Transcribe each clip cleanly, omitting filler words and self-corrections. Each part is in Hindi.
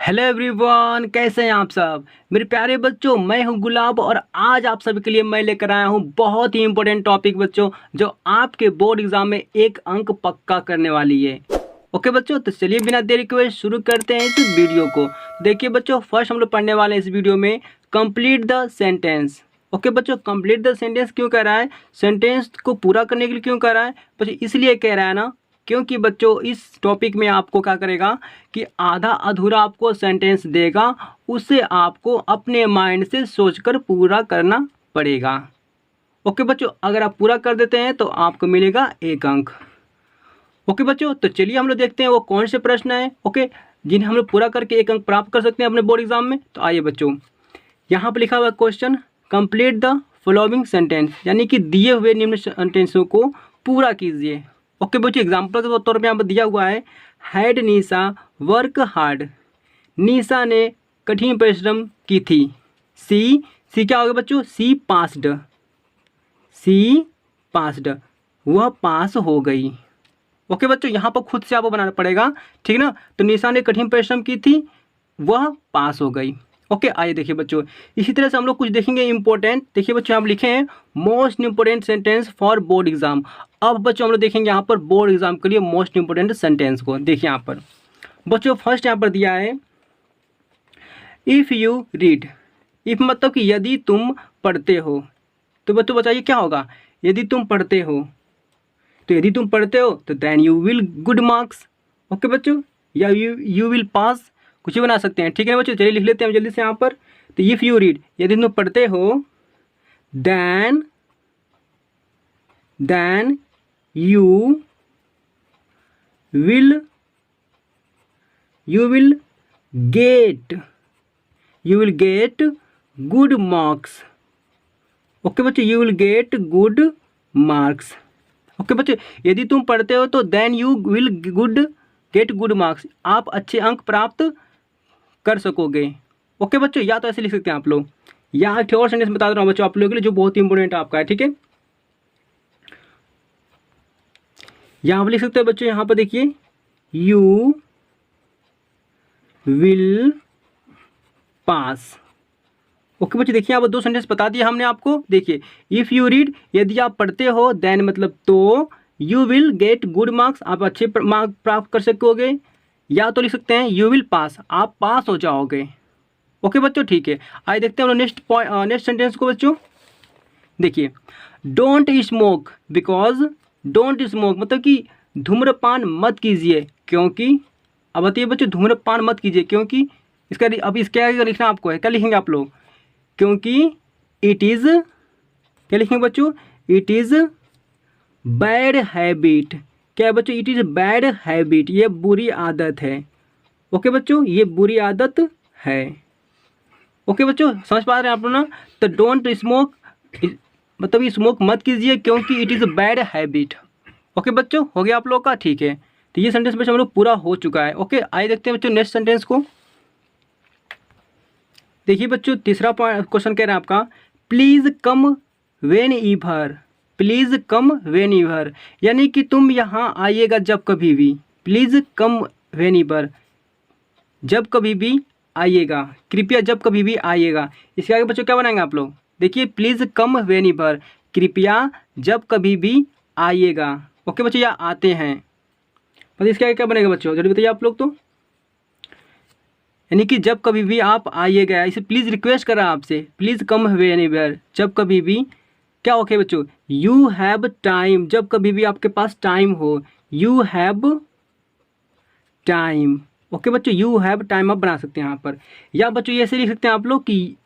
हेलो एवरीवन, कैसे हैं आप सब मेरे प्यारे बच्चों। मैं हूं गुलाब और आज आप सभी के लिए मैं लेकर आया हूं बहुत ही इंपॉर्टेंट टॉपिक बच्चों, जो आपके बोर्ड एग्जाम में एक अंक पक्का करने वाली है। ओके बच्चों, तो चलिए बिना देरी के शुरू करते हैं इस वीडियो को। देखिए बच्चों, फर्स्ट हम लोग पढ़ने वाले हैं इस वीडियो में कंप्लीट द सेंटेंस। ओके बच्चों, कंप्लीट द सेंटेंस क्यों कह रहा है, सेंटेंस को पूरा करने के लिए क्यों कह रहा है बच्चों, इसलिए कह रहा है ना क्योंकि बच्चों इस टॉपिक में आपको क्या करेगा कि आधा अधूरा आपको सेंटेंस देगा, उसे आपको अपने माइंड से सोचकर पूरा करना पड़ेगा। ओके बच्चों, अगर आप पूरा कर देते हैं तो आपको मिलेगा 1 अंक। ओके बच्चों, तो चलिए हम लोग देखते हैं वो कौन से प्रश्न है ओके जिन्हें हम लोग पूरा करके 1 अंक प्राप्त कर सकते हैं अपने बोर्ड एग्जाम में। तो आइए बच्चों, यहाँ पर लिखा हुआ question complete the following sentence, यानी कि दिए हुए निम्न सेंटेंसों को पूरा कीजिए। ओके बच्चों, एग्जाम्पल के तौर पर यहाँ पर दिया हुआ है हैड निशा वर्क हार्ड, निशा ने कठिन परिश्रम की थी। सी क्या होगा बच्चों, सी पास्ड, वह पास हो गई। ओके बच्चों, यहाँ पर खुद से आपको बनाना पड़ेगा, ठीक ना। तो निशा ने कठिन परिश्रम की थी, वह पास हो गई। ओके आइए देखिए बच्चों, इसी तरह से हम लोग कुछ देखेंगे इंपॉर्टेंट। देखिए बच्चों, आप लिखे हैं most important sentence for board exam. अब बच्चों हम लोग देखेंगे यहाँ पर बोर्ड एग्जाम के लिए मोस्ट इंपॉर्टेंट सेंटेंस को। देखिए यहाँ पर बच्चों फर्स्ट यहाँ पर दिया है इफ़ यू रीड। इफ़ मतलब कि यदि तुम पढ़ते हो। तो बच्चों बताइए क्या होगा, यदि तुम पढ़ते हो। तो यदि तुम पढ़ते हो तो then you will good marks. Okay बच्चों, या यू विल पास, कुछ भी बना सकते हैं, ठीक है बच्चों। चलिए लिख लेते हैं जल्दी से यहाँ पर। तो इफ़ यू रीड, यदि तुम पढ़ते हो, then you will get good marks. Okay बच्चों, you will get good marks. Okay बच्चों, यदि तुम पढ़ते हो तो then you will get good marks, आप अच्छे अंक प्राप्त कर सकोगे। ओके बच्चों, या तो ऐसे लिख सकते हैं आप लोग, या एक और सेंटेंस बता दे रहा हूँ बच्चों आप लोगों के लिए जो बहुत इंपॉर्टेंट आपका है, ठीक है। यहाँ पर लिख सकते हैं बच्चों, यहाँ पर देखिए यू विल पास। ओके बच्चों, देखिए यहाँ पर 2 सेंटेंस बता दिया हमने आपको। देखिए इफ़ यू रीड, यदि आप पढ़ते हो, देन मतलब तो, you will get good marks, आप अच्छे मार्क्स प्राप्त कर सकोगे। या तो लिख सकते हैं यू विल पास, आप पास हो जाओगे। ओके बच्चों, ठीक है। आइए देखते हैं हम लोग नेक्स्ट सेंटेंस को बच्चों। देखिए don't smoke because, don't smoke मतलब कि धूम्रपान मत कीजिए क्योंकि। अब बताइए बच्चों, धूम्रपान मत कीजिए क्योंकि, इसका अब इसके आगे लिखना आपको है, क्या लिखेंगे आप लोग, क्योंकि इट इज़, क्या लिखेंगे बच्चों, इट इज़ बैड हैबिट। क्या है बच्चों, इट इज़ बैड हैबिट, ये बुरी आदत है। ओके बच्चों, ये बुरी आदत है। ओके बच्चों, समझ पा रहे हैं आप लोग ना। तो डोंट स्मोक मतलब स्मोक मत कीजिए क्योंकि it is bad habit. Okay बच्चों, हो गया आप लोग का, ठीक है। तो ये सेंटेंस बच्चों हम लोग पूरा हो चुका है। ओके आइए देखते हैं बच्चों नेक्स्ट सेंटेंस को। देखिए बच्चों, तीसरा क्वेश्चन कह रहा है आपका please come whenever. Please come whenever, यानी कि तुम यहाँ आइएगा जब कभी भी। प्लीज़ कम वेन ईवर, जब कभी भी आइएगा, कृपया जब कभी भी आइएगा। इसके आगे बच्चों क्या बनाएंगे आप लोग, देखिए प्लीज़ कम वेन ईवर, कृपया जब कभी भी आइएगा। ओके बच्चों, या आते हैं, मतलब इसके आगे क्या बनेगा बच्चों, जल्दी बताइए आप लोग। तो यानी कि जब कभी भी आप आइएगा, इसे प्लीज़ रिक्वेस्ट कर रहा है आपसे, प्लीज़ कम एनीवेयर, जब कभी भी क्या ओके बच्चों, यू हैव टाइम, जब कभी भी आपके पास टाइम हो, यू हैव टाइम। ओके बच्चों, यू हैव टाइम आप बना सकते हैं यहाँ पर। या बच्चों ये ऐसे लिख सकते हैं आप लोग कि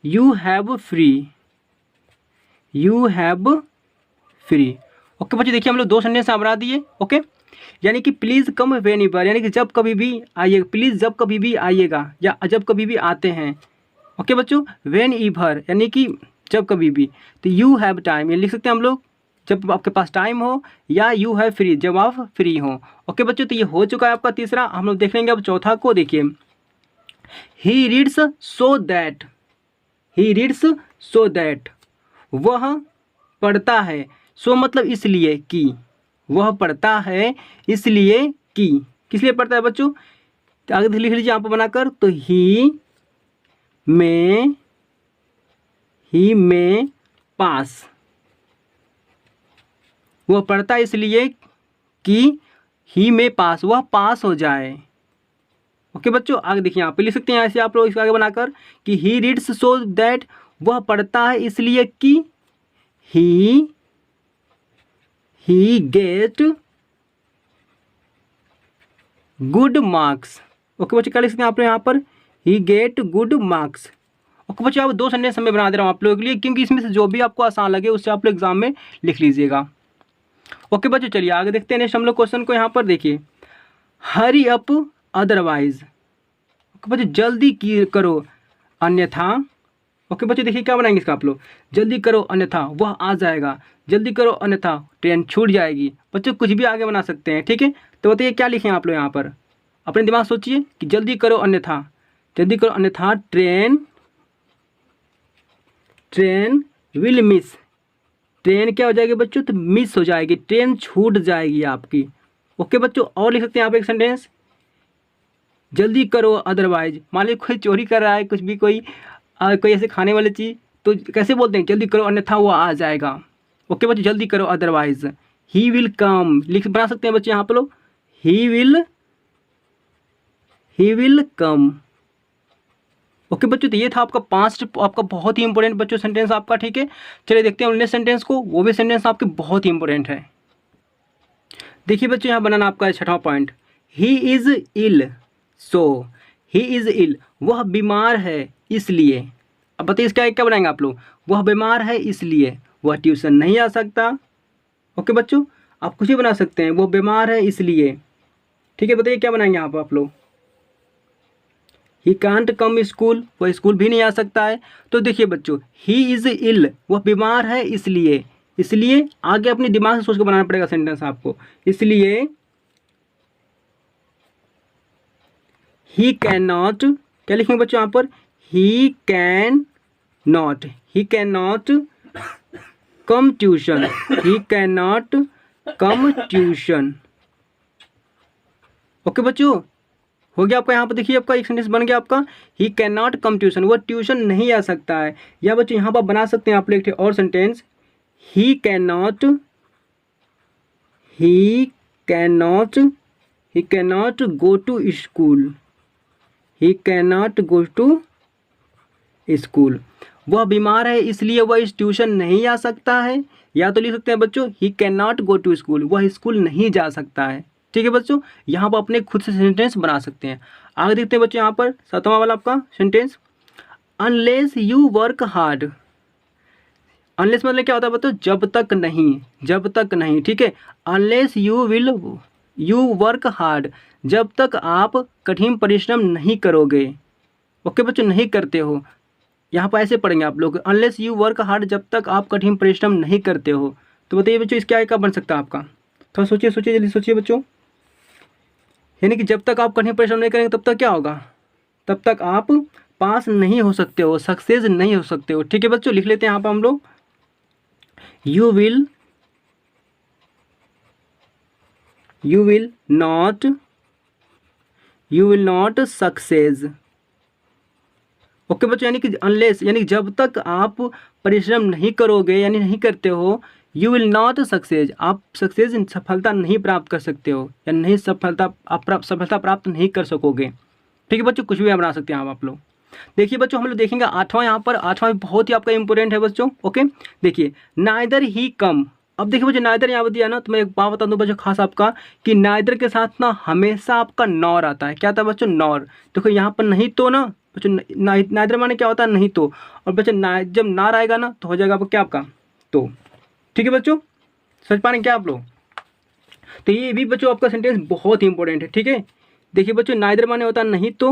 you have free, you have free. Okay बच्चों, देखिए हम लोग 2 सेंटेंस बना दिए। ओके, यानी कि प्लीज़ कम वेन ईवर, यानी कि जब कभी भी आइएगा, प्लीज़ जब कभी भी आइएगा, या जब कभी भी आते हैं। ओके बच्चों, वेन ईवर यानी कि जब कभी भी। तो यू हैव टाइम, ये लिख सकते हैं हम लोग जब आपके पास टाइम हो, या यू हैव फ्री जब आप फ्री हो। ओके बच्चों, तो ये हो चुका है आपका तीसरा। हम लोग देख लेंगे अब चौथा को। देखिए he reads so that, he reads so that, वह पढ़ता है। सो मतलब इसलिए कि, वह पढ़ता है इसलिए कि, किस लिए पढ़ता है बच्चों, तो आगे लिख लीजिए यहाँ पर बनाकर, तो ही में पास, वह पढ़ता है इसलिए कि ही में पास, वह पास हो जाए। ओके बच्चों, आगे देखिए यहाँ पे लिख सकते हैं ऐसे आप लोग इसको आगे बनाकर कि ही रीड्स सो दैट, वह पढ़ता है इसलिए कि ही गेट गुड मार्क्स। ओके बच्चों, क्या लिख सकते हैं आप लोग यहाँ पर, ही गेट गुड मार्क्स। ओके बच्चों, आप 2 सेंटेंस मैं बना दे रहा हूँ आप लोगों के लिए, क्योंकि इसमें से जो भी आपको आसान लगे उससे आप लोग एग्जाम में लिख लीजिएगा। ओके बच्चों, चलिए आगे देखते हैं नेक्स्ट हम लोग क्वेश्चन को। यहाँ पर देखिए, हरी अप अदरवाइज। ओके बच्चों, जल्दी की करो अन्यथा। ओके बच्चों, देखिए क्या बनाएंगे इसका आप लोग, जल्दी करो अन्यथा वह आ जाएगा, जल्दी करो अन्यथा ट्रेन छूट जाएगी। बच्चों कुछ भी आगे बना सकते हैं, ठीक है। तो बताइए क्या लिखें आप लोग यहाँ पर, अपने दिमाग सोचिए कि जल्दी करो अन्यथा, जल्दी करो अन्यथा ट्रेन विल मिस। ट्रेन क्या हो जाएगी बच्चों, तो मिस हो जाएगी, ट्रेन छूट जाएगी आपकी। ओके बच्चों, और लिख सकते हैं आप एक सेंटेंस, जल्दी करो अदरवाइज। मान लीजिए कोई चोरी कर रहा है कुछ भी, कोई ऐसे खाने वाली चीज़, तो कैसे बोलते हैं, जल्दी करो अन्यथा वो आ जाएगा। ओके बच्चों, जल्दी करो अदरवाइज ही विल कम, लिख बना सकते हैं बच्चे यहाँ पर लोग, ही विल कम। ओके बच्चों, तो ये था आपका 5 आपका बहुत ही इंपॉर्टेंट बच्चों सेंटेंस आपका, ठीक है। चलिए देखते हैं नेक्स्ट सेंटेंस को, वो भी सेंटेंस आपके बहुत ही इंपॉर्टेंट है। देखिए बच्चों, यहाँ बनाना आपका 6वां point, he is ill so, he is ill, वह बीमार है इसलिए। अब बताइए इसका क्या बनाएंगे आप लोग, वह बीमार है इसलिए वह ट्यूशन नहीं आ सकता। ओके बच्चों, आप कुछ भी बना सकते हैं, वो बीमार है इसलिए, ठीक है। बताइए क्या बनाएंगे यहाँ पर आप लोग, ही कांट कम स्कूल, वह स्कूल भी नहीं आ सकता है। तो देखिए बच्चों, ही इज़ इल, वह बीमार है इसलिए, इसलिए आगे अपने दिमाग से सोच के बनाना पड़ेगा सेंटेंस आपको। इसलिए ही कैन नॉट, क्या लिखेंगे बच्चों यहाँ पर, ही can not come tuition, he can not come tuition. Okay बच्चों, हो गया आपका यहाँ पर, देखिए आपका एक सेंटेंस बन गया आपका, ही कैन नॉट कम ट्यूशन, वह ट्यूशन नहीं आ सकता है। या बच्चों यहाँ पर बना सकते हैं आप लोग एक और sentence, he can not go to school, he can not go to school, वह बीमार है इसलिए वह इस ट्यूशन नहीं आ सकता है। या तो लिख सकते हैं बच्चों, he can not go to school, वह स्कूल नहीं जा सकता है, ठीक है बच्चों। यहाँ पर अपने खुद से सेंटेंस बना सकते हैं। आगे देखते हैं बच्चों यहाँ पर 7वां वाला आपका sentence, unless you work hard. Unless मतलब क्या होता है बच्चों, जब तक नहीं, ठीक है। अनलेस यू वर्क हार्ड, जब तक आप कठिन परिश्रम नहीं करोगे। ओके बच्चों, नहीं करते हो, यहाँ पर ऐसे पढ़ेंगे आप लोग, अनलेस यू वर्क हार्ड, जब तक आप कठिन परिश्रम नहीं करते हो। तो बताइए बच्चों इसका क्या बन सकता है आपका, थोड़ा सोचिए जल्दी सोचिए बच्चों। यानी कि जब तक आप कठिन परिश्रम नहीं करेंगे तब तक क्या होगा, तब तक आप पास नहीं हो सकते हो, सक्सेस नहीं हो सकते हो, ठीक है बच्चों। लिख लेते हैं यहाँ पर हम लोग, you will not success. Okay बच्चों, यानी कि अनलेस, यानी जब तक आप परिश्रम नहीं करोगे, यानी नहीं करते हो, यू विल नॉट सक्सेस, आप सफलता नहीं प्राप्त कर सकते हो, या नहीं सफलता प्राप्त नहीं कर सकोगे, ठीक है बच्चों। कुछ भी बना सकते हैं आप लोग। देखिए बच्चों, हम लोग देखेंगे 8वां, यहाँ पर 8वां बहुत ही आपका इंपॉर्टेंट है बच्चों। ओके, देखिए नाइदर ही कम। अब देखिए बच्चों, नाइदर यहाँ पर दिया ना, तो मैं एक बात बता दूँ बच्चों खास आपका, कि नाइदर के साथ ना हमेशा आपका नॉर आता है। क्या आता है बच्चों, नॉर। देखो यहाँ पर नहीं तो ना बच्चों, नाइदर माने क्या होता है, नहीं तो। और बच्चों जब नार आएगा ना तो हो जाएगा आपका क्या, आपका तो, ठीक है बच्चों। समझ पा रहे हैं क्या आप लोग। तो ये भी बच्चों आपका सेंटेंस बहुत ही इंपॉर्टेंट है, ठीक है। देखिए बच्चों, नाइदर माने होता है नहीं तो,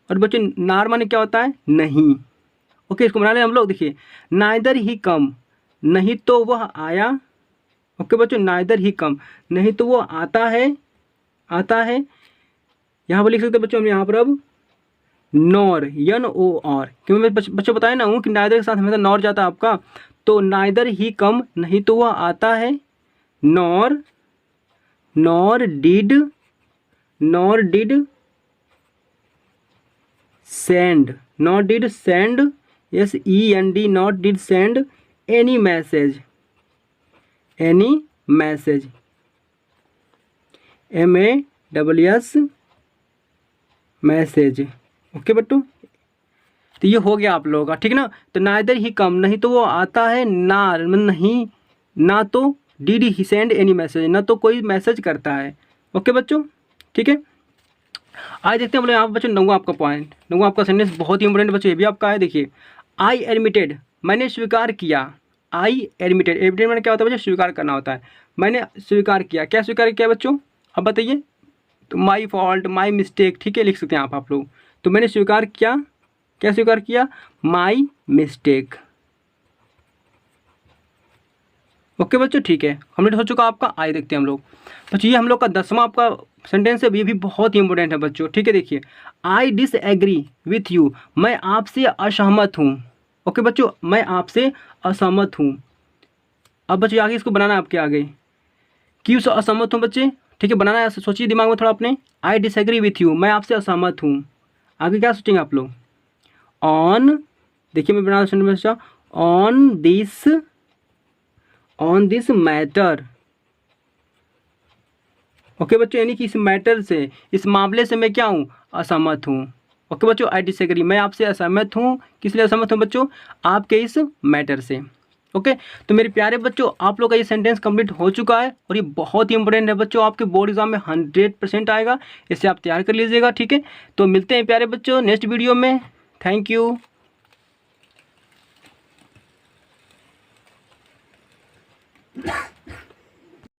और बच्चों नार माने क्या होता है, नहीं। ओके, इसको बना लें हम लोग। देखिए नाइदर ही कम, नहीं तो वह आया। ओके बच्चों, नाइदर ही कम, नहीं तो वो आता है। यहाँ पर लिख सकते हैं बच्चों हम यहाँ पर अब नॉर, NOR, क्योंकि मैं बच्चों बताया ना हूँ कि नाइदर के साथ हमेशा नॉर जाता है आपका। तो नाइदर ही कम, नहीं तो वह आता है, nor did send, not did send, SEND, not did send any message, any message, MASS message. Okay बट्टू, तो ये हो गया आप लोगों का, ठीक ना। तो नाइदर ही कम, नहीं तो वो आता है ना, नहीं ना तो did he send any message, ना तो कोई मैसेज करता है। ओके बच्चों, ठीक है। आज देखते हैं हम लोग यहाँ पर बच्चों नौवां आपका पॉइंट, नौवां आपका सेंटेंस बहुत ही इंपॉर्टेंट बच्चों, ये भी आपका है। देखिए, आई एडमिटेड, मैंने स्वीकार किया। आई एडमिटेड, एडमिटेड मैंने क्या होता है बच्चों, स्वीकार करना होता है। मैंने स्वीकार किया, क्या स्वीकार किया बच्चों, अब बताइए। तो माई फॉल्ट, माई मिस्टेक, ठीक है, लिख सकते हैं आप लोग। तो मैंने स्वीकार किया, क्या स्वीकार किया, माई मिस्टेक। ओके बच्चों, ठीक है, हमने हो चुका आपका आई। देखते हैं हम लोग बच्चों, ये हम लोग का 10वां आपका सेंटेंस है, ये भी बहुत ही इंपॉर्टेंट है बच्चों, ठीक है। देखिए, आई डिसएग्री विथ यू, मैं आपसे असहमत हूँ। ओके बच्चों, मैं आपसे असहमत हूँ। अब बच्चों आगे इसको बनाना है आपके आगे, क्यों असहमत हूँ बच्चे, ठीक है, बनाना है, सोचिए दिमाग में थोड़ा अपने। आई डिसएग्री विथ यू, मैं आपसे असहमत हूँ। आगे क्या सोचेंगे आप लोग, ऑन, देखिए मैं बना sentence, on this matter. Okay बच्चों, यानी कि इस मैटर से, इस मामले से मैं क्या हूँ, असहमत हूँ। ओके बच्चों, आई डिसएग्री, मैं आपसे असहमत हूँ। किस लिए असहमत हूँ बच्चों, आपके इस मैटर से। ओके, तो मेरे प्यारे बच्चों, आप लोग का ये सेंटेंस कंप्लीट हो चुका है और ये बहुत ही इंपॉर्टेंट है बच्चों, आपके बोर्ड एग्जाम में 100% आएगा, इसे आप तैयार कर लीजिएगा, ठीक है। तो मिलते हैं प्यारे बच्चों नेक्स्ट वीडियो में। Thank you.